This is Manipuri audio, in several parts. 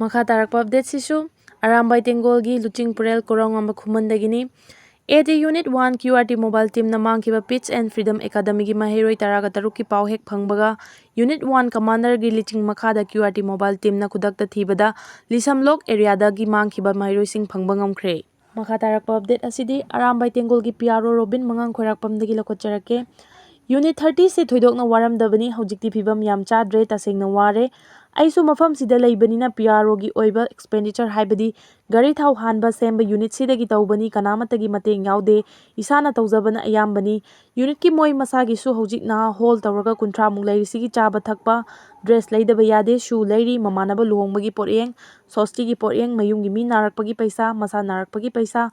Makha tarakpa update sisu Arambai Tengol Korounganba Khuman dagini. AD Unit 1 QRT Mobile Team na Mangkhiba Peace and Freedom Academy gi mahiroi taraga taruki pau hek phangbaga Unit 1 Commander gi liching makhada QRT Mobile Team na kudakta thibada Lisamlok area da gi Mangkhiba mahiroi sing phangba ngamkhre. Makha tarakpa update asidi Arambai Tengol gi PRO Robin Mangang Khwairakpam dagi lokotjarake. Unit 30 se thoidokna waramdabani hojikti phibam yam chadre tasengna ware. Aisu mafam sida leibanina PRO gi oiba expenditure haibadi gari thau hanba semba unit sidagi tawbani kanamatagi mateng yaude isana tawjabana ayambani unit ki moi masagi su hojik na hol tawraga kuntra muk leiri sigi chaba thakpa dress leidaba yade shu leiri mamanaba luhongbagi poreng sosti gi poreng mayumgi mi narakpagi paisa masa narakpagi paisa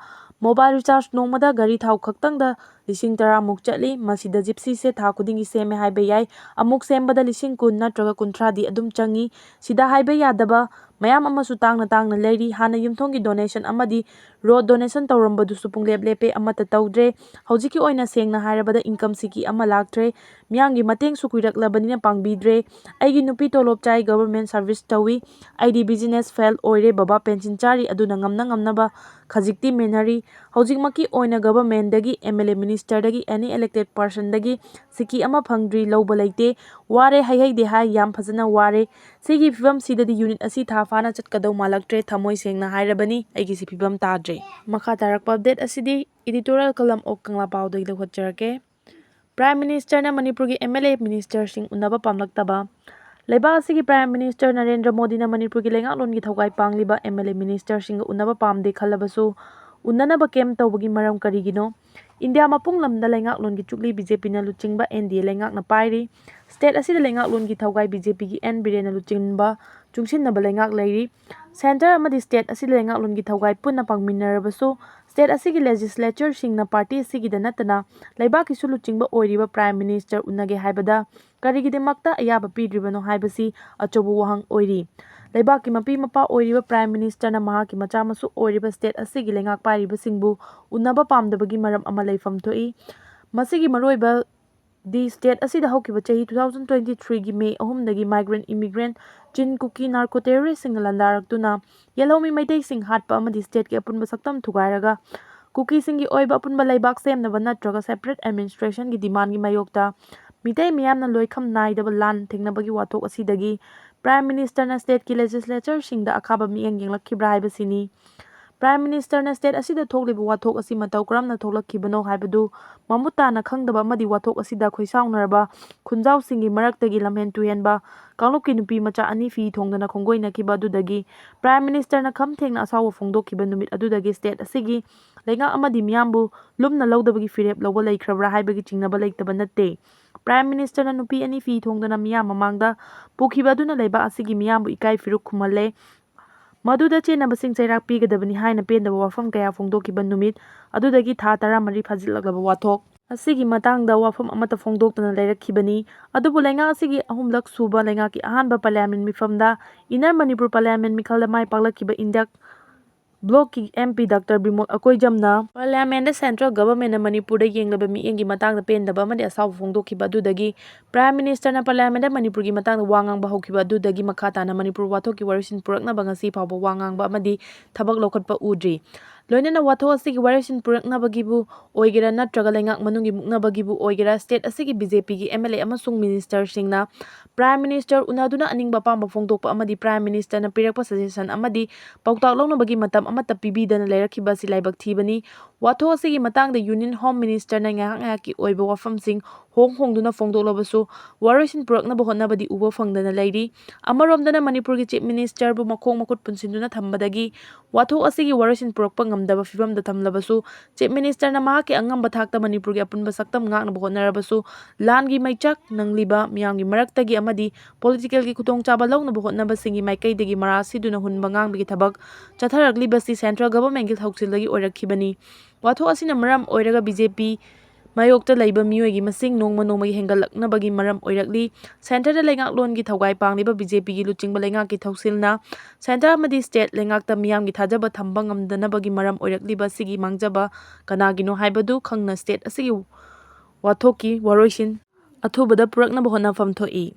mobile recharge nongmada gari thau khaktangda lising tara muk chatli masida gypsy se tha kudingi seme haiba yai amuk sembada lising kun natraga kuntra di adum changi sida haiba yadaba mayam amasu tangna leiri hana yumthongi donation amadi road donation tawrambadu supung lepe amata tawdre hojiki oina sengna hairabada income siki ama laktre miyangi mateng sukuiraklabanina pangbidre aigi nupi tolop chai government service tawi ID business fail oire baba pension chari aduna ngamnaba khajikti menari hojikmaki oina government dagi MLA minister dagi any elected person dagi siki ama phangdri lawba leite ware haihai hai yam phajana ware sigi phibam sidadi unit asi tha fana chatkadau malaktre thamoi sengna hairabani aigi si phibam tadre. Makha tarakpa update asidi editorial column ok kangla pau dagi lokotjarake. Prime Minister na Manipur gi MLA minister sing unaba pamlaktaba Leba asigi Prime Minister Narendra Modi na Manipur gi lengaklon gi thogai pangliba MLA minister sing unaba pamde khalabasu unanaba kem tawbagi maram karigino India mapung lamda lengaklon gi chukli BJP na luchingba NDA lengak na pairi state asida lengaklon gi thogai BJP gi N Biren na luchingba chungsinnaba lengak leiri center amadi state asida lengaklon gi thogai punna pangminarabasu state asigi legislature singna party asigi da natana leibaki su luchingba oiriba Prime Minister unage haibada karigidemakta ayaba pidribano haibasi achobu wahang oiri Leibaki mapi mapa oiriba Prime Minister na mahaki macha masu oiriba state asigi lengak pairiba singbu unaba pamdabagi maram ama leifam thoi masigi maroiba di state asida hokiba chahi 2023 gi May 3 dagi migrant immigrant chin kuki narco terrorist sing landaraktuna yelhomi maitai sing hatpa amadi state ki apunba saktam thugairaga kuki singi oiba apunba leibak semnaba natraga separate administration gi demand gi mayokta mitai miyamna loikham naidaba lan thengnabagi wathok asidagi Prime Minister na state ki legislature singda akhaba mieng yenglakkhibra haibasini Prime Minister na state asida thokliba wathok asi matau karamna thoklakhibano haibadu mamutana khangdaba amadi wathok asida khoisaunarba khunjau singi maraktagi lamhen tuhenba kanglukki nupi macha ani fi thongdana khongoina kiba adudagi Prime Minister na khamthengna asawa phongdokhiba numit adudagi state asigi lenga amadi miyambu lumna lawdabagi firep lawba leikhrabra haibagi chingnaba leitaba natte Prime Minister na nupi ani fi thongdana miyam mamangda pukhiba aduna leiba asigi miyambu ikai firuk khumale Maduda chenabasing chairak pigadabani haina pendaba wafam kaya phongdokhiba numit adudagi tha 13 phajilaglaba wathok asigi matangda wafam amata phongdoktana leirakhibani adubu lenga asigi ahumlak suba lenga ki ahanba parliament mifamda Inner Manipur Parliament mikhalda mai paklakhiba India Block ki MP Dr. Bimol Akoijamna Parliament da Central Government na Manipur da yenglaba miengi matangda pendaba amadi asaw phongdokhiba adudagi Prime Minister na Parliament da Manipur gi matangda wangangba hokhiba adudagi makhata na Manipur wathok ki warisin puraknaba ngasi phawba wangangba amadi thabak lokhatpa udri loinana wathok asigi warisin puraknabagibu oigera natraga lengak manungi muknabagibu oigera state asigi BJP gi MLA amasung minister singna Prime Minister unaduna aningba pamba phongdokpa amadi Prime Minister na pirakpa suggestion amadi pautak lawnabagi matam amata pibidana leirakhiba si laibak thibani wathok asigi matangda Union Home Minister na ngaki oiba wafamsing hongduna phongdoklabasu warisin puraknaba hotnabadi uba phangdana leiri amaromdana Manipur gi Chief Minister bu makhong makut punsinduna thambadagi wathok asigi warisin purakpa ngamdaba fibamda thamlabasu Chief Minister na mahaki angamba thakta Manipur gi apunba saktam ngaknaba hotnarabasu langi maichak nangliba miyamgi maraktagi amadi political gi khutong chaba lawnaba hotnabasingi maikaidagi marasiduna hunba ngangbagi thabak chatharaglibasi central government gi thauchildagi oirakhibani wathok asina maram oiraga BJP mayokta leiba miyoigi masing nongmagi hengalaknabagi maram oirakli center da lengaklon gi thogai pangliba BJP gi luchingba lengak ki thausilna center amadi state lengakta miyam gi thajaba thamba ngamdanabagi maram oirakliba sigi mangjaba kanagino haibadu khangna state asigi wathoki waroisin athubada puraknaba honafam thoi